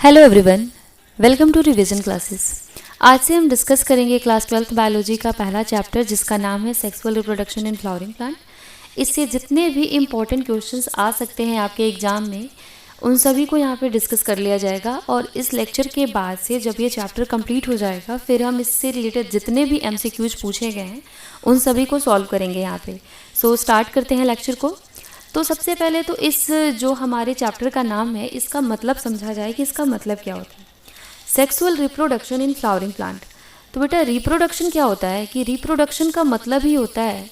Hello everyone, welcome to revision classes. आज से हम डिस्कस करेंगे क्लास 12th बायोलॉजी का पहला चैप्टर जिसका नाम है sexual reproduction in flowering plant. इससे जितने भी इम्पॉर्टेंट क्वेश्चंस आ सकते हैं आपके एग्जाम में उन सभी को यहाँ पे डिस्कस कर लिया जाएगा। और इस लेक्चर के बाद से जब ये चैप्टर कंप्लीट हो जाएगा फिर हम इससे रिलेटेड जितने भी MCQs पूछे गए हैं उन सभी को सॉल्व करेंगे यहाँ पे। सो स्टार्ट करते हैं लेक्चर को। तो सबसे पहले तो इस जो हमारे चैप्टर का नाम है इसका मतलब समझा जाए कि इसका मतलब क्या होता है। Sexual reproduction in flowering plant. तो बेटा रिप्रोडक्शन क्या होता है कि रिप्रोडक्शन का मतलब ही होता है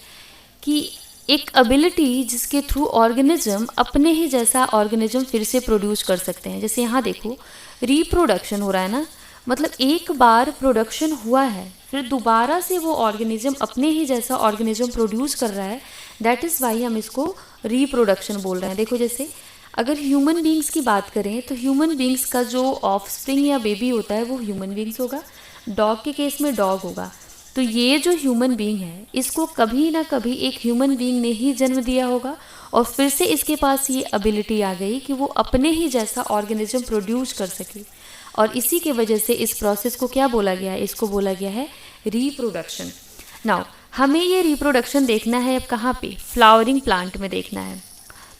कि एक एबिलिटी जिसके थ्रू ऑर्गेनिज्म अपने ही जैसा ऑर्गेनिज्म फिर से प्रोड्यूस कर सकते हैं। जैसे यहाँ देखो रिप्रोडक्शन हो रहा है ना, मतलब एक बार प्रोडक्शन हुआ है फिर दोबारा से वो ऑर्गेनिज्म अपने ही जैसा ऑर्गेनिज्म प्रोड्यूस कर रहा है। दैट इज़ वाई हम इसको रिप्रोडक्शन बोल रहे हैं। देखो जैसे अगर ह्यूमन बींग्स की बात करें तो ह्यूमन बींग्स का जो ऑफस्प्रिंग या बेबी होता है वो ह्यूमन बींग्स होगा, डॉग के केस में डॉग होगा। तो ये जो ह्यूमन बींग है इसको कभी ना कभी एक ह्यूमन बींग ने ही जन्म दिया होगा और फिर से इसके पास ये एबिलिटी आ गई कि वो अपने ही जैसा ऑर्गेनिज्म प्रोड्यूस कर सके। और इसी के वजह से इस प्रोसेस को क्या बोला गया है, इसको बोला गया है रिप्रोडक्शन। नाउ हमें ये रिप्रोडक्शन देखना है अब कहाँ पे, फ्लावरिंग प्लांट में देखना है।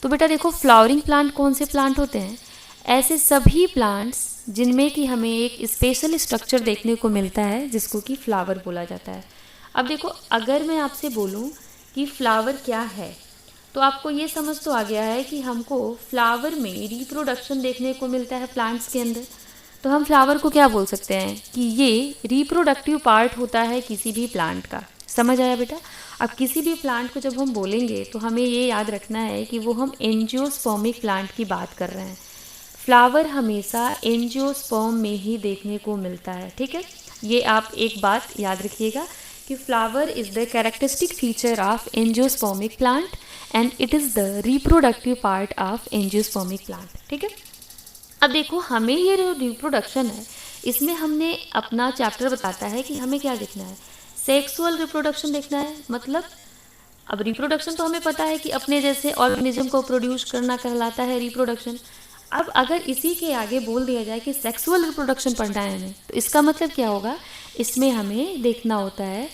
तो बेटा देखो फ्लावरिंग प्लांट कौन से प्लांट होते हैं, ऐसे सभी प्लांट्स जिनमें कि हमें एक स्पेशल स्ट्रक्चर देखने को मिलता है जिसको कि फ्लावर बोला जाता है। अब देखो अगर मैं आपसे बोलूं कि फ्लावर क्या है तो आपको ये समझ तो आ गया है कि हमको फ्लावर में रिप्रोडक्शन देखने को मिलता है प्लांट्स के अंदर। तो हम फ्लावर को क्या बोल सकते हैं कि ये रिप्रोडक्टिव पार्ट होता है किसी भी प्लांट का। समझ आया बेटा। अब किसी भी प्लांट को जब हम बोलेंगे तो हमें ये याद रखना है कि वो हम एंजियोस्पर्मिक प्लांट की बात कर रहे हैं। फ्लावर हमेशा एंजियोस्पर्म में ही देखने को मिलता है, ठीक है। ये आप एक बात याद रखिएगा कि flower is the characteristic feature of angiospermic plant and it is the reproductive part of angiospermic plant, ठीक है। अब देखो हमें ये जो रिप्रोडक्शन है इसमें हमने अपना चैप्टर बताता है कि हमें क्या देखना है, सेक्सुअल रिप्रोडक्शन देखना है। मतलब अब रिप्रोडक्शन तो हमें पता है कि अपने जैसे ऑर्गेनिज्म को प्रोड्यूस करना कहलाता है रिप्रोडक्शन। अब अगर इसी के आगे बोल दिया जाए कि सेक्सुअल रिप्रोडक्शन पढ़ना है हमें तो इसका मतलब क्या होगा, इसमें हमें देखना होता है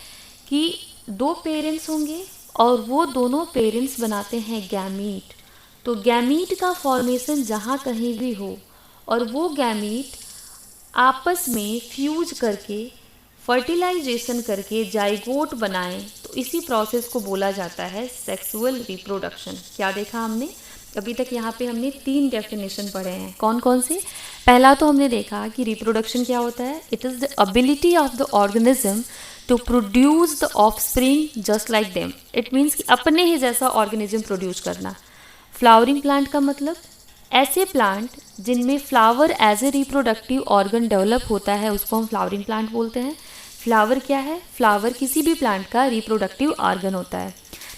कि दो पेरेंट्स होंगे और वो दोनों पेरेंट्स बनाते हैं गैमीट। तो गैमीट का फॉर्मेशन जहाँ कहीं भी हो और वो गैमीट आपस में फ्यूज करके फर्टिलाइजेशन करके जाइगोट बनाएं तो इसी प्रोसेस को बोला जाता है सेक्सुअल रिप्रोडक्शन। क्या देखा हमने अभी तक, यहाँ पे हमने 3 डेफिनेशन पढ़े हैं। कौन कौन से? पहला तो हमने देखा कि रिप्रोडक्शन क्या होता है, it is the ability of the organism to produce the offspring just like them. It means कि अपने ही जैसा ऑर्गेनिज्म प्रोड्यूस करना। फ्लावरिंग प्लांट का मतलब ऐसे प्लांट जिनमें flower as a reproductive organ develop होता है उसको हम फ्लावरिंग प्लांट बोलते हैं। फ्लावर क्या है, फ्लावर किसी भी प्लांट का रिप्रोडक्टिव ऑर्गन होता है।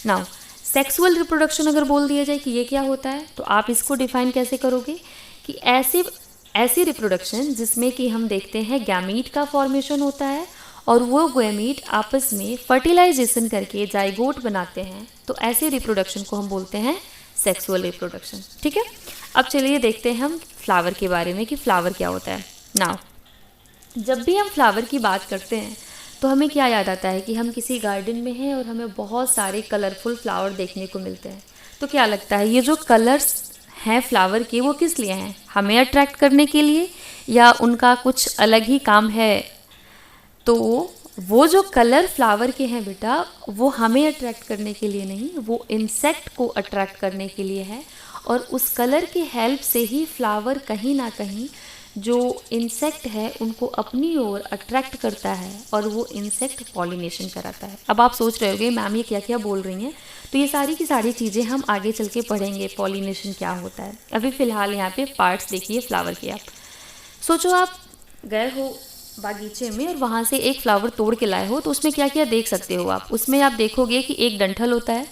नाउ सेक्सुअल रिप्रोडक्शन अगर बोल दिया जाए कि ये क्या होता है तो आप इसको डिफाइन कैसे करोगे कि ऐसी रिप्रोडक्शन जिसमें कि हम देखते हैं गैमीट का फॉर्मेशन होता है और वो गैमीट आपस में फर्टिलाइजेशन करके जाइगोट बनाते हैं, तो ऐसे रिप्रोडक्शन को हम बोलते हैं सेक्सुअल रिप्रोडक्शन, ठीक है। अब चलिए देखते हैं हम फ्लावर के बारे में कि फ्लावर क्या होता है। नाउ जब भी हम फ्लावर की बात करते हैं तो हमें क्या याद आता है कि हम किसी गार्डन में हैं और हमें बहुत सारे कलरफुल फ्लावर देखने को मिलते हैं। तो क्या लगता है ये जो कलर्स हैं फ्लावर के वो किस लिए हैं, हमें अट्रैक्ट करने के लिए या उनका कुछ अलग ही काम है? तो वो जो कलर फ्लावर के हैं बेटा वो हमें अट्रैक्ट करने के लिए नहीं, वो इंसेक्ट को अट्रैक्ट करने के लिए है। और उस कलर की हेल्प से ही फ्लावर कहीं ना कहीं जो इंसेक्ट है उनको अपनी ओर अट्रैक्ट करता है और वो इंसेक्ट पॉलिनेशन कराता है। अब आप सोच रहे होगे मैम ये क्या क्या बोल रही हैं, तो ये सारी की सारी चीज़ें हम आगे चल के पढ़ेंगे पॉलिनेशन क्या होता है। अभी फ़िलहाल यहाँ पे पार्ट्स देखिए फ्लावर के। आप सोचो आप गए हो बागीचे में और वहाँ से एक फ्लावर तोड़ के लाए हो तो उसमें क्या क्या देख सकते हो आप। उसमें आप देखोगे कि एक डंठल होता है,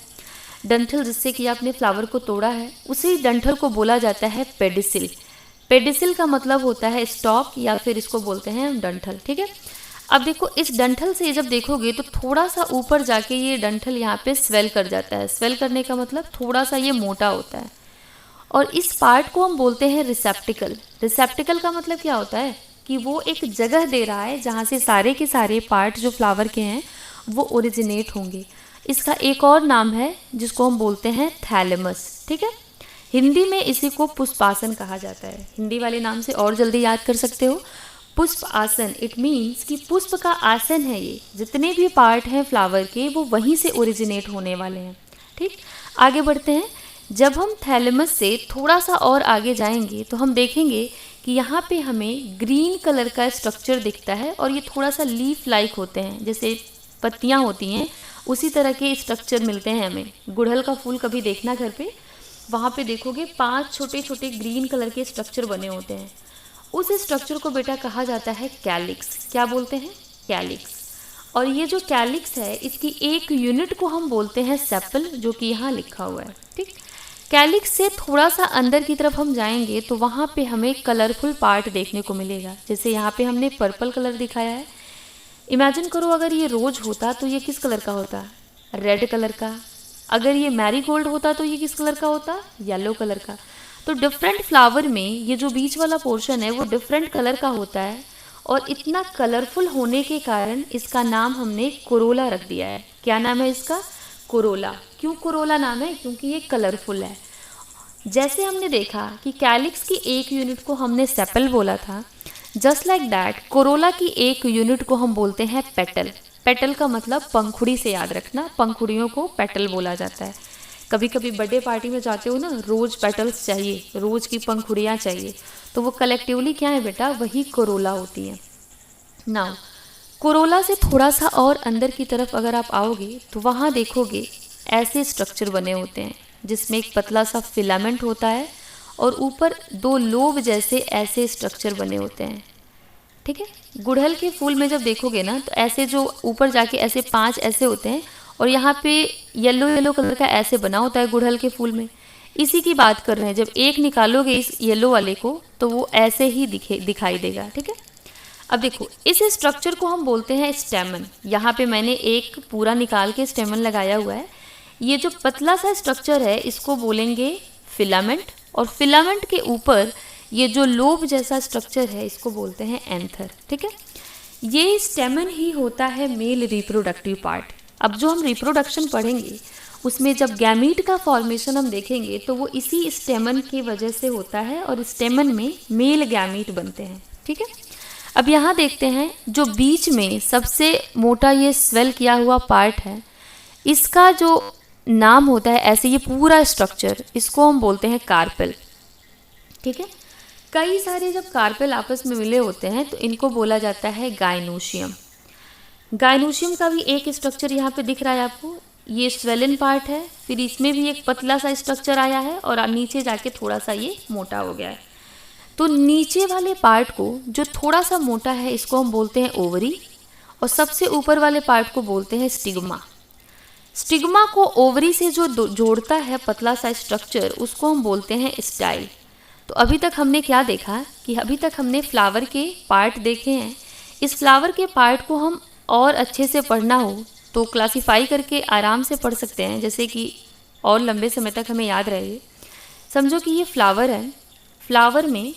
डंठल जिससे कि आपने फ्लावर को तोड़ा है उसी डंठल को बोला जाता है पेडिसिल। पेडिसिल का मतलब होता है स्टॉक या फिर इसको बोलते हैं डंठल, ठीक है। अब देखो इस डंठल से जब देखोगे तो थोड़ा सा ऊपर जाके ये डंठल यहाँ पे स्वेल कर जाता है। स्वेल करने का मतलब थोड़ा सा ये मोटा होता है और इस पार्ट को हम बोलते हैं रिसेप्टिकल। रिसेप्टिकल का मतलब क्या होता है कि वो एक जगह दे रहा है जहाँ से सारे के सारे पार्ट जो फ्लावर के हैं वो ओरिजिनेट होंगे। इसका एक और नाम है जिसको हम बोलते हैं थैलेमस। ठीक है, हिंदी में इसी को पुष्पासन कहा जाता है। हिंदी वाले नाम से और जल्दी याद कर सकते हो, पुष्प आसन। इट मीन्स कि पुष्प का आसन है ये, जितने भी पार्ट हैं फ्लावर के वो वहीं से ओरिजिनेट होने वाले हैं। ठीक, आगे बढ़ते हैं। जब हम थैलेमस से थोड़ा सा और आगे जाएंगे तो हम देखेंगे कि यहाँ पे हमें ग्रीन कलर का स्ट्रक्चर दिखता है और ये थोड़ा सा लीफ लाइक होते हैं, जैसे पत्तियाँ होती हैं उसी तरह के स्ट्रक्चर मिलते हैं हमें। गुड़हल का फूल कभी देखना घर पे, वहाँ पे देखोगे 5 छोटे छोटे ग्रीन कलर के स्ट्रक्चर बने होते हैं। उस स्ट्रक्चर को बेटा कहा जाता है कैलिक्स। क्या बोलते हैं? कैलिक्स। और ये जो कैलिक्स है इसकी एक यूनिट को हम बोलते हैं सेपल, जो कि यहाँ लिखा हुआ है। ठीक, कैलिक्स से थोड़ा सा अंदर की तरफ हम जाएंगे तो वहाँ पे हमें कलरफुल पार्ट देखने को मिलेगा। जैसे यहाँ पे हमने पर्पल कलर दिखाया है। इमेजिन करो अगर ये रोज होता तो ये किस कलर का होता? रेड कलर का। अगर ये मैरीगोल्ड होता तो ये किस कलर का होता? येलो कलर का। तो डिफरेंट फ्लावर में ये जो बीच वाला पोर्शन है वो डिफरेंट कलर का होता है और इतना कलरफुल होने के कारण इसका नाम हमने कोरोला रख दिया है। क्या नाम है इसका? कोरोला। क्यों कोरोला नाम है? क्योंकि ये कलरफुल है। जैसे हमने देखा कि कैलिक्स की एक यूनिट को हमने सेपल बोला था, जस्ट लाइक दैट कोरोला की एक यूनिट को हम बोलते हैं पेटल। पेटल का मतलब पंखुड़ी से याद रखना, पंखुड़ियों को पेटल बोला जाता है। कभी कभी बर्थडे पार्टी में जाते हो ना, रोज पेटल्स चाहिए, रोज की पंखुड़ियाँ चाहिए, तो वो कलेक्टिवली क्या है बेटा? वही कोरोला होती है। नाउ कोरोला से थोड़ा सा और अंदर की तरफ अगर आप आओगे तो वहाँ देखोगे ऐसे स्ट्रक्चर बने होते हैं जिसमें एक पतला सा फिलामेंट होता है और ऊपर 2 लोब जैसे ऐसे स्ट्रक्चर बने होते हैं। ठीक है, गुड़हल के फूल में जब देखोगे ना तो ऐसे जो ऊपर जाके ऐसे 5 ऐसे होते हैं और यहाँ पे येलो येलो कलर का ऐसे बना होता है गुड़हल के फूल में। इसी की बात कर रहे हैं। जब एक निकालोगे इस येलो वाले को तो वो ऐसे ही दिखाई देगा। ठीक है, अब देखो इस स्ट्रक्चर को हम बोलते हैं स्टेमन। यहाँ पे मैंने एक पूरा निकाल के स्टेमन लगाया हुआ है। ये जो पतला सा स्ट्रक्चर है इसको बोलेंगे फिलामेंट, और फिलामेंट के ऊपर ये जो लोब जैसा स्ट्रक्चर है इसको बोलते हैं एंथर। ठीक है, ये स्टेमन ही होता है मेल रिप्रोडक्टिव पार्ट। अब जो हम रिप्रोडक्शन पढ़ेंगे उसमें जब गैमीट का फॉर्मेशन हम देखेंगे तो वो इसी स्टेमन की वजह से होता है और स्टेमन में मेल गैमीट बनते हैं। ठीक है, अब यहाँ देखते हैं जो बीच में सबसे मोटा ये स्वेल किया हुआ पार्ट है, इसका जो नाम होता है ऐसे, ये पूरा स्ट्रक्चर इसको हम बोलते हैं कार्पेल। ठीक है, कई सारे जब कार्पेल आपस में मिले होते हैं तो इनको बोला जाता है गाइनोशियम। गाइनोशियम का भी एक स्ट्रक्चर यहाँ पे दिख रहा है आपको, ये स्वेलन पार्ट है, फिर इसमें भी एक पतला सा स्ट्रक्चर आया है और नीचे जाके थोड़ा सा ये मोटा हो गया है। तो नीचे वाले पार्ट को जो थोड़ा सा मोटा है इसको हम बोलते हैं ओवरी, और सबसे ऊपर वाले पार्ट को बोलते हैं स्टिग्मा। स्टिग्मा को ओवरी से जो जोड़ता है पतला सा स्ट्रक्चर उसको हम बोलते हैं स्टाइल। तो अभी तक हमने क्या देखा कि अभी तक हमने फ्लावर के पार्ट देखे हैं। इस फ्लावर के पार्ट को हम और अच्छे से पढ़ना हो तो क्लासीफाई करके आराम से पढ़ सकते हैं, जैसे कि और लंबे समय तक हमें याद रहे। समझो कि ये फ्लावर है, फ्लावर में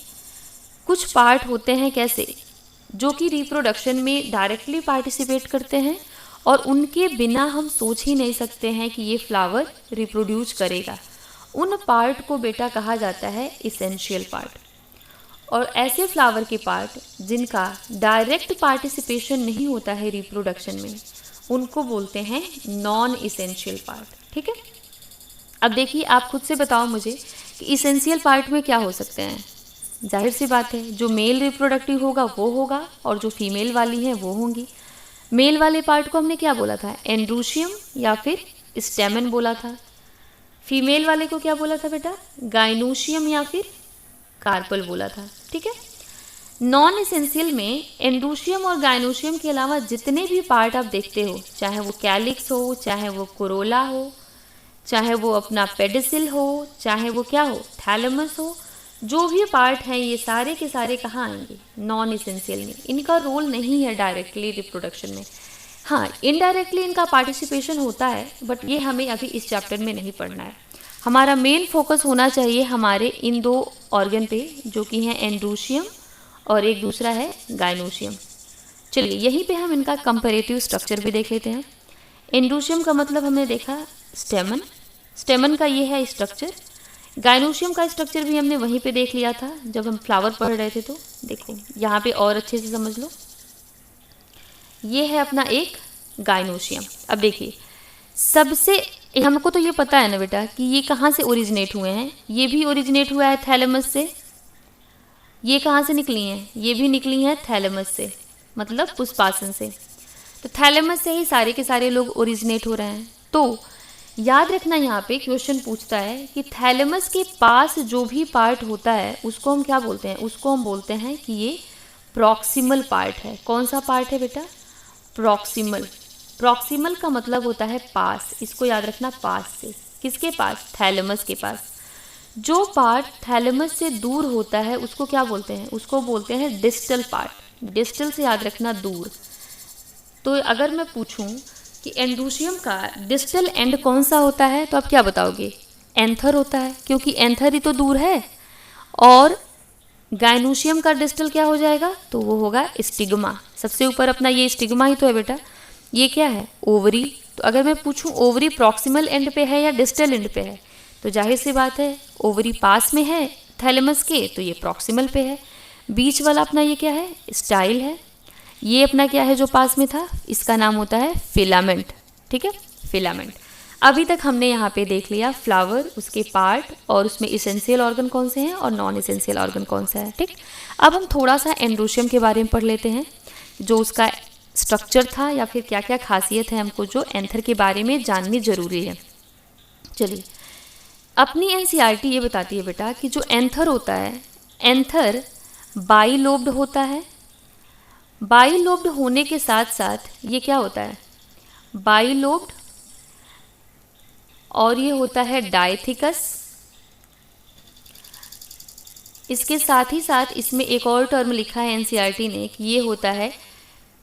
कुछ पार्ट होते हैं कैसे, जो कि रिप्रोडक्शन में डायरेक्टली पार्टिसिपेट करते हैं और उनके बिना हम सोच ही नहीं सकते हैं कि ये फ्लावर रिप्रोड्यूस करेगा। उन पार्ट को बेटा कहा जाता है इसेंशियल पार्ट। और ऐसे फ्लावर के पार्ट जिनका डायरेक्ट पार्टिसिपेशन नहीं होता है रिप्रोडक्शन में, उनको बोलते हैं नॉन इसेंशियल पार्ट। ठीक है, अब देखिए आप खुद से बताओ मुझे कि इसेंशियल पार्ट में क्या हो सकते हैं। जाहिर सी बात है, जो मेल रिप्रोडक्टिव होगा वो होगा और जो फीमेल वाली हैं वो होंगी। मेल वाले पार्ट को हमने क्या बोला था? एंड्रोशियम या फिर स्टेमन बोला था। फीमेल वाले को क्या बोला था बेटा? गाइनोशियम या फिर कार्पल बोला था। ठीक है, नॉन इसेंशियल में एंड्रोशियम और गाइनोशियम के अलावा जितने भी पार्ट आप देखते हो, चाहे वो कैलिक्स हो, चाहे वो कोरोला हो, चाहे वो अपना पेडिसिल हो, चाहे वो क्या हो, थैलेमस हो, जो भी पार्ट हैं ये सारे के सारे कहाँ आएंगे? नॉन इसेंशियल में। इनका रोल नहीं है डायरेक्टली रिप्रोडक्शन में। हाँ, इनडायरेक्टली इनका पार्टिसिपेशन होता है, बट ये हमें अभी इस चैप्टर में नहीं पढ़ना है। हमारा मेन फोकस होना चाहिए हमारे इन दो ऑर्गन पे, जो कि हैं एंडोशियम और एक दूसरा है गाइनोशियम। चलिए यहीं पे हम इनका कंपैरेटिव स्ट्रक्चर भी देख लेते हैं। एंडोशियम का मतलब हमने देखा स्टेमन, स्टेमन का ये है स्ट्रक्चर। गाइनोशियम का स्ट्रक्चर भी हमने वहीं पे देख लिया था जब हम फ्लावर पढ़ रहे थे। तो देखो यहाँ पे और अच्छे से समझ लो, ये है अपना एक गाइनोशियम। अब देखिए सबसे, हमको तो ये पता है ना बेटा कि ये कहाँ से ओरिजिनेट हुए हैं, ये भी ओरिजिनेट हुआ है थैलेमस से। ये कहाँ से निकली हैं, ये भी निकली हैं थैलेमस से, मतलब पुष्पासन से। तो थैलेमस से ही सारे के सारे लोग ओरिजिनेट हो रहे हैं। तो याद रखना यहाँ पे क्वेश्चन पूछता है कि थैलेमस के पास जो भी पार्ट होता है उसको हम क्या बोलते हैं, उसको हम बोलते हैं कि ये प्रॉक्सिमल पार्ट है। कौन सा पार्ट है बेटा, प्रॉक्सिमल। प्रॉक्सिमल का मतलब होता है पास, इसको याद रखना, पास से। किसके पास, थैलेमस के पास। जो पार्ट थैलेमस से दूर होता है उसको क्या बोलते हैं, उसको बोलते हैं डिस्टल पार्ट। डिस्टल से याद रखना दूर। तो अगर मैं पूछूं कि एंडोशियम का डिस्टल एंड कौन सा होता है तो आप क्या बताओगे, एंथर होता है, क्योंकि एंथर ही तो दूर है। और गाइनोशियम का डिस्टल क्या हो जाएगा, तो वो होगा स्टिग्मा। सबसे ऊपर अपना ये स्टिग्मा ही तो है बेटा। ये क्या है, ओवरी। तो अगर मैं पूछूं ओवरी प्रॉक्सिमल एंड पे है या डिस्टल एंड पे है, तो जाहिर सी बात है ओवरी पास में है थैलेमस के, तो ये प्रॉक्सिमल पे है। बीच वाला अपना ये क्या है, स्टाइल है। ये अपना क्या है जो पास में था, इसका नाम होता है फिलामेंट। ठीक है, फिलामेंट। अभी तक हमने यहाँ पे देख लिया फ्लावर, उसके पार्ट, और उसमें इसेंशियल ऑर्गन कौन से हैं और नॉन इसेंशियल ऑर्गन कौन सा है। ठीक, अब हम थोड़ा सा एंडोशियम के बारे में पढ़ लेते हैं, जो उसका स्ट्रक्चर था या फिर क्या क्या खासियत है हमको जो एंथर के बारे में जाननी जरूरी है। चलिए, अपनी एनसीईआरटी ये बताती है बेटा कि जो एंथर होता है, एंथर बाइलोब्ड होता है। बाइलोब्ड होने के साथ साथ ये क्या होता है, बाइलोब्ड, और ये होता है डायथिकस। इसके साथ ही साथ इसमें एक और टर्म लिखा है एनसीईआरटी ने कि ये होता है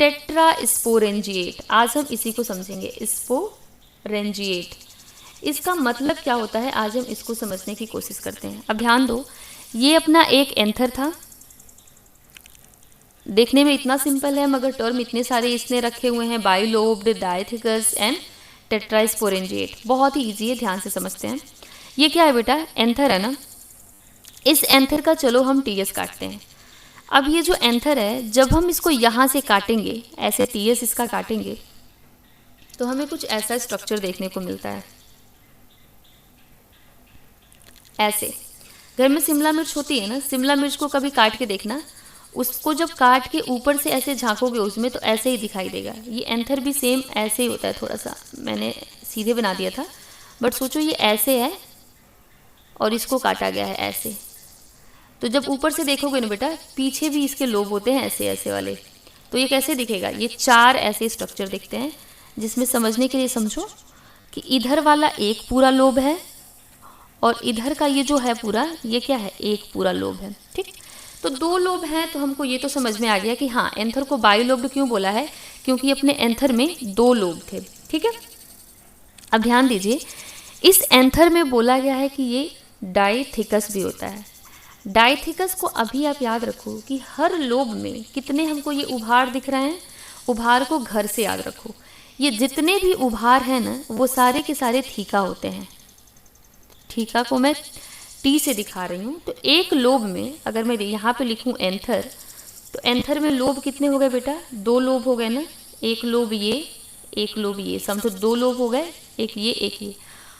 टेट्रास्पोरेंजिएट। आज हम इसी को समझेंगे, स्पोरेंजिएट। इसका मतलब क्या होता है आज हम इसको समझने की कोशिश करते हैं। अब ध्यान दो, ये अपना एक एंथर था, देखने में इतना सिंपल है मगर टर्म इतने सारे इसने रखे हुए हैं, बाइलोब्ड, डायथिकस एंड टेट्रास्पोरेंजिएट। बहुत ही ईजी है, ध्यान से समझते हैं। ये क्या है बेटा, एंथर है ना। इस एंथर का चलो हम टीएस काटते हैं। अब ये जो एंथर है, जब हम इसको यहाँ से काटेंगे, ऐसे टीएस इसका काटेंगे, तो हमें कुछ ऐसा स्ट्रक्चर देखने को मिलता है। ऐसे घर में शिमला मिर्च होती है ना, शिमला मिर्च को कभी काट के देखना, उसको जब काट के ऊपर से ऐसे झांकोगे उसमें तो ऐसे ही दिखाई देगा। ये एंथर भी सेम ऐसे ही होता है, थोड़ा सा मैंने सीधे बना दिया था, बट सोचो ये ऐसे है और इसको काटा गया है ऐसे। तो जब ऊपर से देखोगे ना बेटा, पीछे भी इसके लोब होते हैं ऐसे ऐसे वाले। तो ये कैसे दिखेगा, ये चार ऐसे स्ट्रक्चर दिखते हैं, जिसमें समझने के लिए समझो कि इधर वाला एक पूरा लोब है और इधर का ये जो है पूरा, ये क्या है, एक पूरा लोब है। ठीक, तो दो लोब हैं, तो हमको ये तो समझ में आ गया कि हाँ, एंथर को बाइलोब्ड क्यों बोला है, क्योंकि अपने एंथर में दो लोब थे। ठीक है, अब ध्यान दीजिए, इस एंथर में बोला गया है कि ये डायथिकस भी होता है। डायथिकस को अभी आप याद रखो कि हर लोब में कितने हमको ये उभार दिख रहे हैं। उभार को घर से याद रखो, ये जितने भी उभार हैं ना, वो सारे के सारे थीका होते हैं। थीका को मैं टी से दिखा रही हूँ। तो एक लोब में अगर मैं यहाँ पे लिखूँ एंथर, तो एंथर में लोब कितने हो गए बेटा, दो लोब हो गए ना। एक लोब ये, एक लोब ये, समझो दो लोब हो गए, एक ये एक ये।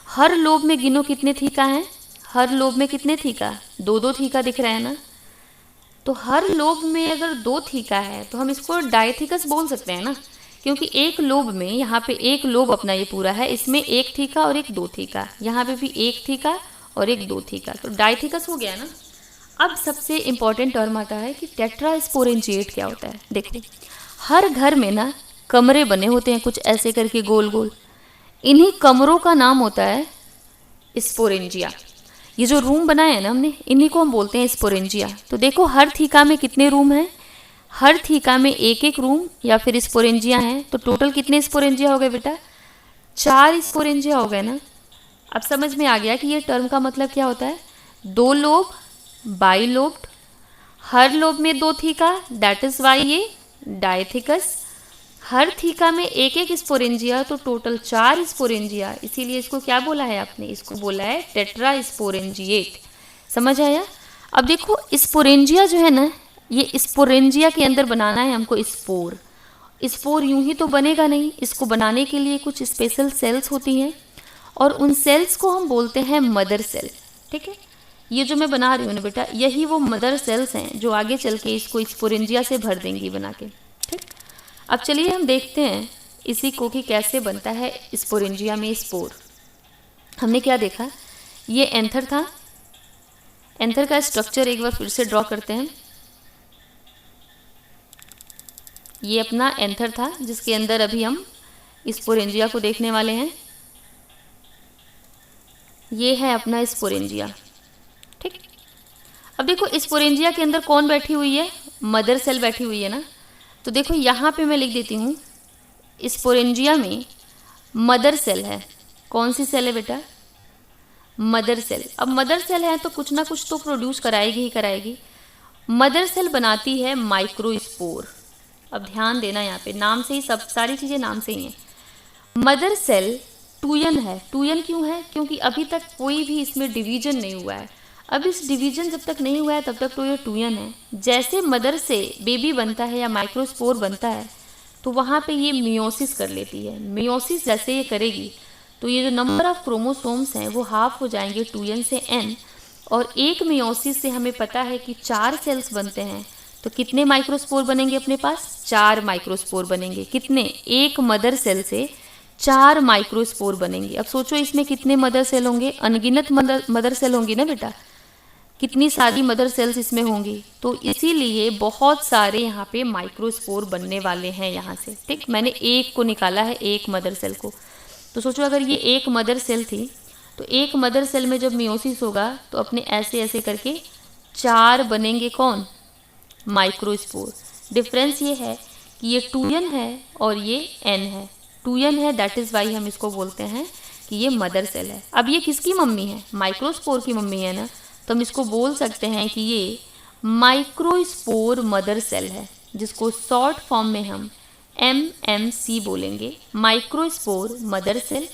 हर लोब में गिनो कितने थीका हैं, हर लोब में कितने थीका, दो दो थीका दिख रहे हैं ना। तो हर लोब में अगर दो थीका है तो हम इसको डायथिकस बोल सकते हैं ना, क्योंकि एक लोब में, यहाँ पे एक लोब अपना ये पूरा है, इसमें एक थीका और एक दो थीका, यहाँ पे भी एक थीका और एक दो थीका, तो डायथिकस हो गया ना। अब सबसे इम्पॉर्टेंट टर्म आता है कि टेट्रास्पोरेंजिएट क्या होता है। देखो, हर घर में ना कमरे बने होते हैं कुछ ऐसे करके गोल गोल, इन्हीं कमरों का नाम होता है स्पोरेंजिया। ये जो रूम बनाए हैं ना हमने, इन्हीं को हम बोलते हैं स्पोरेंजिया। तो देखो हर थीका में कितने रूम हैं, हर थीका में एक एक रूम या फिर स्पोरेंजिया हैं। तो टोटल कितने स्पोरेंजिया हो गए बेटा, 4 स्पोरेंजिया हो गए ना। अब समझ में आ गया कि ये टर्म का मतलब क्या होता है। दो लोब, बाइलोब्ड, हर लोब में दो थीका, दैट इज वाई ये डायथिकस, हर थीका में एक एक स्पोरेंजिया, तो टोटल 4 स्पोरेंजिया, इसीलिए इसको क्या बोला है आपने, इसको बोला है टेट्रा स्पोरेंजिएट। समझ आया। अब देखो स्पोरेंजिया जो है ना, ये स्पोरेंजिया के अंदर बनाना है हमको स्पोर। स्पोर यूं ही तो बनेगा नहीं, इसको बनाने के लिए कुछ स्पेशल सेल्स होती हैं और उन सेल्स को हम बोलते हैं मदर सेल। ठीक है, ये जो मैं बना रही हूँ ना बेटा, यही वो मदर सेल्स हैं जो आगे चल के इसको स्पोरेंजिया से भर देंगी बना के। ठीक, अब चलिए हम देखते हैं इसी को कि कैसे बनता है स्पोरेंजिया में स्पोर। हमने क्या देखा, ये एंथर था। एंथर का स्ट्रक्चर एक बार फिर से ड्रॉ करते हैं। ये अपना एंथर था जिसके अंदर अभी हम स्पोरेंजिया को देखने वाले हैं। ये है अपना स्पोरेंजिया। ठीक, अब देखो स्पोरेंजिया के अंदर कौन बैठी हुई है, मदर सेल बैठी हुई है ना। तो देखो यहाँ पे मैं लिख देती हूँ स्पोरेंजिया में मदर सेल है। कौन सी सेल है बेटा, मदर सेल। अब मदर सेल है तो कुछ ना कुछ तो प्रोड्यूस कराएगी ही कराएगी। मदर सेल बनाती है माइक्रोस्पोर। अब ध्यान देना, यहाँ पे नाम से ही सब सारी चीज़ें नाम से ही हैं। मदर सेल टूयन है। टूयन क्यों है, क्योंकि अभी तक कोई भी इसमें डिवीजन नहीं हुआ है। अब इस डिवीजन जब तक नहीं हुआ है तब तक तो ये टूयन है। जैसे मदर से बेबी बनता है या माइक्रोस्पोर बनता है तो वहाँ पे ये मियोसिस कर लेती है। मियोसिस जैसे ये करेगी तो ये जो नंबर ऑफ क्रोमोसोम्स हैं वो हाफ हो जाएंगे 2n से n, और एक मियोसिस से हमें पता है कि 4 सेल्स बनते हैं। तो कितने माइक्रोस्पोर बनेंगे अपने पास, 4 माइक्रोस्पोर बनेंगे। कितने, एक मदर सेल से 4 माइक्रोस्पोर बनेंगे। अब सोचो इसमें कितने मदर सेल होंगे, अनगिनत मदर सेल होंगी ना बेटा, कितनी सारी मदर सेल्स इसमें होंगी। तो इसीलिए बहुत सारे यहाँ पे माइक्रोस्पोर बनने वाले हैं यहाँ से। ठीक, मैंने एक को निकाला है, एक मदर सेल को। तो सोचो अगर ये एक मदर सेल थी तो एक मदर सेल में जब मियोसिस होगा तो अपने ऐसे ऐसे करके 4 बनेंगे कौन, माइक्रोस्पोर। डिफरेंस ये है कि ये 2n है और ये n है। 2n है, दैट इज़ वाई हम इसको बोलते हैं कि ये मदर सेल है। अब ये किसकी मम्मी है, माइक्रोस्पोर की मम्मी है ना, तो हम इसको बोल सकते हैं कि ये माइक्रोस्पोर मदर सेल है, जिसको शॉर्ट फॉर्म में हम MMC बोलेंगे, माइक्रोस्पोर मदर सेल।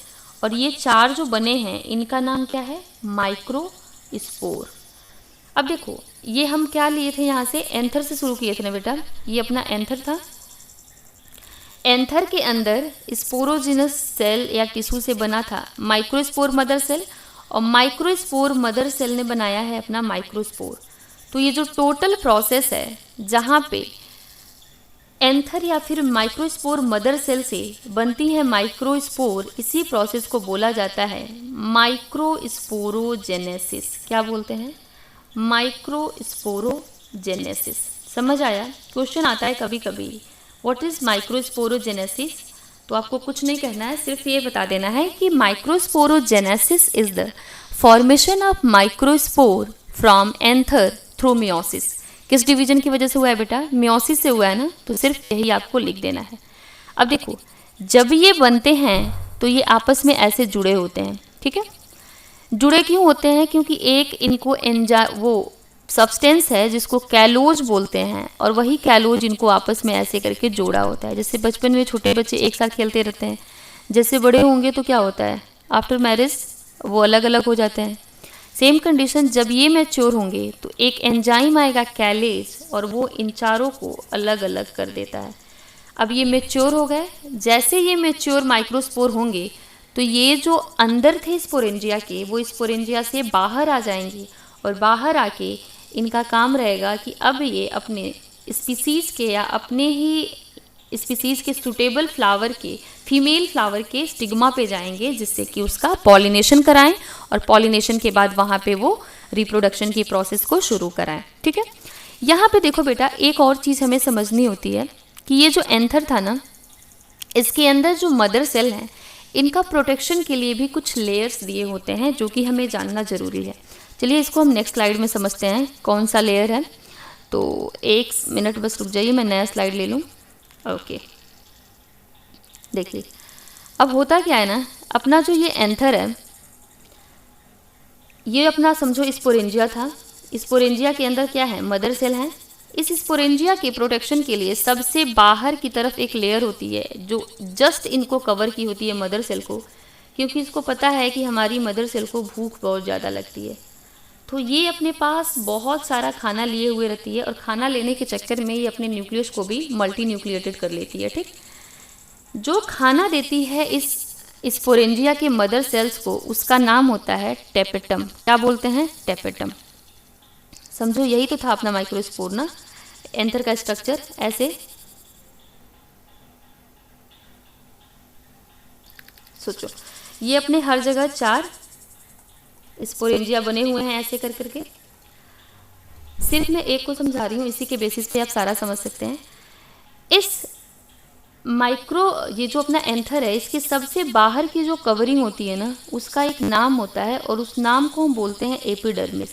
और ये 4 जो बने हैं इनका नाम क्या है, माइक्रोस्पोर। अब देखो ये हम क्या लिए थे, यहाँ से एंथर से शुरू किए थे ना बेटा, ये अपना एंथर था। एंथर के अंदर स्पोरोजिनस सेल या टिश्यू से बना था माइक्रोस्पोर मदर सेल, और माइक्रोस्पोर मदर सेल ने बनाया है अपना माइक्रोस्पोर। तो ये जो टोटल प्रोसेस है जहाँ पे एंथर या फिर माइक्रोस्पोर मदर सेल से बनती है माइक्रोस्पोर, इसी प्रोसेस को बोला जाता है माइक्रोस्पोरोजेनेसिस। क्या बोलते हैं, माइक्रोस्पोरोजेनेसिस। समझ आया। क्वेश्चन आता है कभी कभी, व्हाट इज माइक्रोस्पोरोजेनेसिस। तो आपको कुछ नहीं कहना है, सिर्फ ये बता देना है कि microsporogenesis is the formation of microspore from anther through meiosis. किस डिवीजन की वजह से हुआ है बेटा, मियोसिस से हुआ है ना, तो सिर्फ यही आपको लिख देना है। अब देखो जब ये बनते हैं तो ये आपस में ऐसे जुड़े होते हैं। ठीक है, जुड़े क्यों होते हैं, क्योंकि एक इनको वो सब्सटेंस है जिसको कैलोज बोलते हैं, और वही कैलोज इनको आपस में ऐसे करके जोड़ा होता है। जैसे बचपन में छोटे बच्चे एक साथ खेलते रहते हैं, जैसे बड़े होंगे तो क्या होता है, आफ्टर मैरिज वो अलग अलग हो जाते हैं। सेम कंडीशन, जब ये मैच्योर होंगे तो एक एंजाइम आएगा कैलेज, और वो इन चारों को अलग अलग कर देता है। अब ये मैच्योर हो गए, जैसे ये मैच्योर माइक्रोस्पोर होंगे तो ये जो अंदर थे स्पोरेंजिया के, वो स्पोरेंजिया से बाहर आ जाएंगे, और बाहर आके इनका काम रहेगा कि अब ये अपने स्पीसीज़ के या अपने ही स्पीसीज़ के सूटेबल फ्लावर के, फीमेल फ्लावर के स्टिग्मा पे जाएंगे, जिससे कि उसका पॉलिनेशन कराएं, और पॉलिनेशन के बाद वहाँ पे वो रिप्रोडक्शन की प्रोसेस को शुरू कराएं। ठीक है, यहाँ पे देखो बेटा एक और चीज़ हमें समझनी होती है कि ये जो एंथर था ना, इसके अंदर जो मदर सेल हैं इनका प्रोटेक्शन के लिए भी कुछ लेयर्स दिए होते हैं, जो कि हमें जानना ज़रूरी है। चलिए इसको हम नेक्स्ट स्लाइड में समझते हैं कौन सा लेयर है। तो 1 मिनट बस रुक जाइए, मैं नया स्लाइड ले लूँ। ओके, देखिए अब होता क्या है ना, अपना जो ये एंथर है ये अपना समझो स्पोरेंजिया था। स्पोरेंजिया के अंदर क्या है, मदर सेल है। इस स्पोरेंजिया के प्रोटेक्शन के लिए सबसे बाहर की तरफ एक लेयर होती है जो जस्ट इनको कवर की होती है, मदर सेल को, क्योंकि इसको पता है कि हमारी मदर सेल को भूख बहुत ज़्यादा लगती है। तो ये अपने पास बहुत सारा खाना लिए हुए रहती है और खाना लेने के चक्कर में ये अपने न्यूक्लियस को भी मल्टी न्यूक्लिएटेड कर लेती है। ठीक, जो खाना देती है इस स्पोरेंजिया के मदर सेल्स को, उसका नाम होता है टेपेटम। क्या बोलते हैं, टेपेटम। समझो यही तो था अपना माइक्रोस्पोर ना, एंथर का स्ट्रक्चर ऐसे। सोचो ये अपने हर जगह 4 स्पोरेंजिया बने हुए हैं ऐसे कर करके। सिर्फ मैं एक को समझा रही हूँ, इसी के बेसिस पे आप सारा समझ सकते हैं। इस ये जो अपना एंथर है, इसके सबसे बाहर की जो कवरिंग होती है ना, उसका एक नाम होता है और उस नाम को हम बोलते हैं एपिडर्मिस।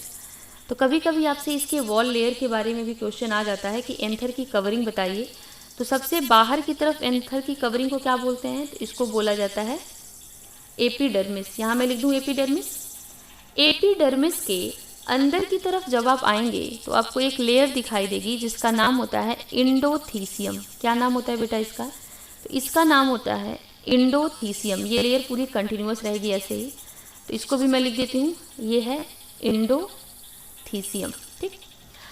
तो कभी कभी आपसे इसके वॉल लेयर के बारे में भी क्वेश्चन आ जाता है कि एंथर की कवरिंग बताइए। तो सबसे बाहर की तरफ एंथर की कवरिंग को क्या बोलते हैं, तो इसको बोला जाता है एपिडर्मिस। यहाँ मैं लिख दूँ एपिडर्मिस। एपिडर्मिस के अंदर की तरफ जब आप आएंगे तो आपको एक लेयर दिखाई देगी जिसका नाम होता है इंडोथीसियम। क्या नाम होता है बेटा इसका, तो इसका नाम होता है इंडोथीसियम। ये लेयर पूरी कंटिन्यूअस रहेगी ऐसे ही, तो इसको भी मैं लिख देती हूँ, ये है इंडोथीसियम। ठीक,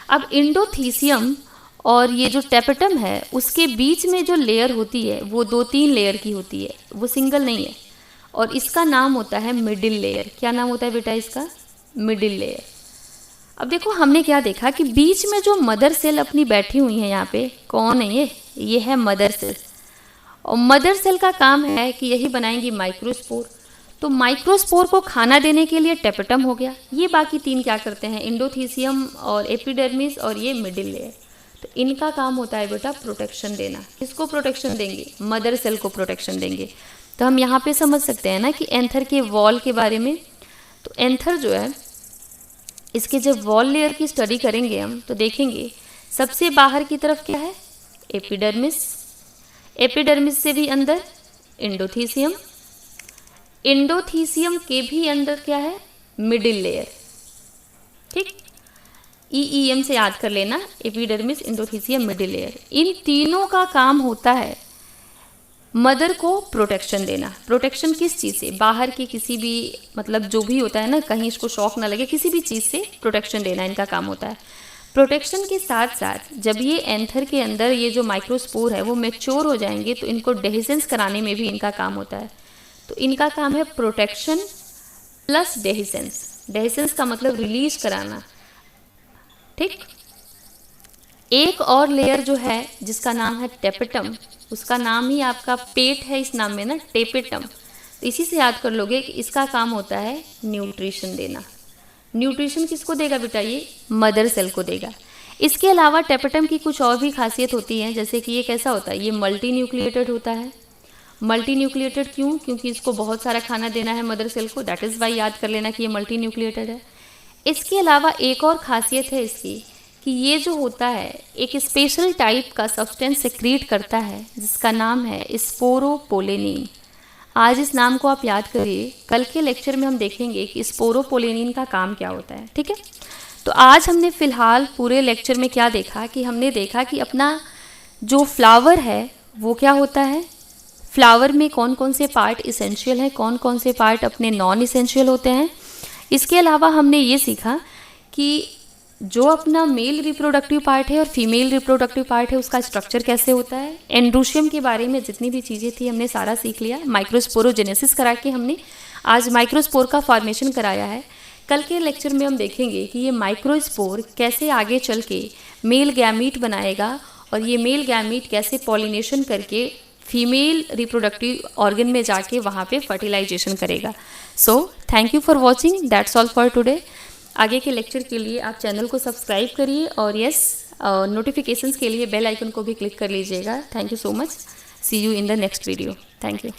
अब इंडोथीसियम और ये जो टेपेटम है उसके बीच में जो लेयर होती है वो 2-3 लेयर की होती है, वो सिंगल नहीं है, और इसका नाम होता है मिडिल लेयर। क्या नाम होता है बेटा इसका, मिडिल लेयर। अब देखो हमने क्या देखा कि बीच में जो मदर सेल अपनी बैठी हुई है, यहाँ पे कौन है, ये है मदर सेल। और मदर सेल का काम है कि यही बनाएंगी माइक्रोस्पोर। तो माइक्रोस्पोर को खाना देने के लिए टेपेटम हो गया। ये बाकी 3 क्या करते हैं, इंडोथीसियम और एपिडर्मिस और ये मिडिल लेयर। तो इनका काम होता है बेटा प्रोटेक्शन देना। किसको प्रोटेक्शन देंगे, मदर सेल को प्रोटेक्शन देंगे। तो हम यहाँ पे समझ सकते हैं ना कि एंथर के वॉल के बारे में। तो एंथर जो है, इसके जब वॉल लेयर की स्टडी करेंगे हम तो देखेंगे सबसे बाहर की तरफ क्या है, एपिडर्मिस। एपिडर्मिस से भी अंदर इंडोथीसियम। इंडोथीसियम के भी अंदर क्या है, मिडिल लेयर। ठीक, EEM से याद कर लेना, एपिडर्मिस, इंडोथीसियम, मिडिल लेयर। इन तीनों का काम होता है मदर को प्रोटेक्शन देना। प्रोटेक्शन किस चीज़ से, बाहर की किसी भी, मतलब जो भी होता है ना, कहीं इसको शॉक ना लगे, किसी भी चीज़ से प्रोटेक्शन देना इनका काम होता है। प्रोटेक्शन के साथ साथ जब ये एंथर के अंदर ये जो माइक्रोस्पोर है वो मैच्योर हो जाएंगे तो इनको डेहिसेंस कराने में भी इनका काम होता है। तो इनका काम है प्रोटेक्शन प्लस डेहिसेंस। डेहिसेंस का मतलब रिलीज कराना। ठीक, एक और लेयर जो है जिसका नाम है टेपेटम, उसका नाम ही आपका पेट है इस नाम में ना, टेपेटम। तो इसी से याद कर लोगे कि इसका काम होता है न्यूट्रिशन देना। न्यूट्रिशन किसको देगा बेटा, ये मदर सेल को देगा। इसके अलावा टेपेटम की कुछ और भी खासियत होती है, जैसे कि ये कैसा होता है, ये मल्टी न्यूक्लिएटेड होता है। मल्टी न्यूक्लिएटेड क्यों, क्योंकि इसको बहुत सारा खाना देना है मदर सेल को, दैट इज़ वाई याद कर लेना कि ये मल्टी न्यूक्लिएटेड है। इसके अलावा एक और खासियत है इसकी कि ये जो होता है एक स्पेशल टाइप का सब्सटेंस सेक्रीट करता है जिसका नाम है स्पोरोपोलेनिन। आज इस नाम को आप याद करिए, कल के लेक्चर में हम देखेंगे कि स्पोरोपोलेनिन का काम क्या होता है। ठीक है, तो आज हमने फिलहाल पूरे लेक्चर में क्या देखा कि हमने देखा कि अपना जो फ्लावर है वो क्या होता है, फ्लावर में कौन कौन से पार्ट इसेंशियल हैं, कौन कौन से पार्ट अपने नॉन इसेंशियल होते हैं। इसके अलावा हमने ये सीखा कि जो अपना मेल रिप्रोडक्टिव पार्ट है और फीमेल रिप्रोडक्टिव पार्ट है उसका स्ट्रक्चर कैसे होता है। एंड्रोशियम के बारे में जितनी भी चीज़ें थी हमने सारा सीख लिया। माइक्रोस्पोरोजेनेसिस करा के हमने आज माइक्रोस्पोर का फॉर्मेशन कराया है। कल के लेक्चर में हम देखेंगे कि ये माइक्रोस्पोर कैसे आगे चल के मेल गैमीट बनाएगा और ये मेल गैमीट कैसे पॉलिनेशन करके फीमेल रिप्रोडक्टिव ऑर्गन में जाके वहाँ पे फर्टिलाइजेशन करेगा। So thank you for watching, that's all for today. आगे के लेक्चर के लिए आप चैनल को सब्सक्राइब करिए और यस नोटिफिकेशंस के लिए बेल आइकन को भी क्लिक कर लीजिएगा। Thank you so much, see you in the next video. Thank you.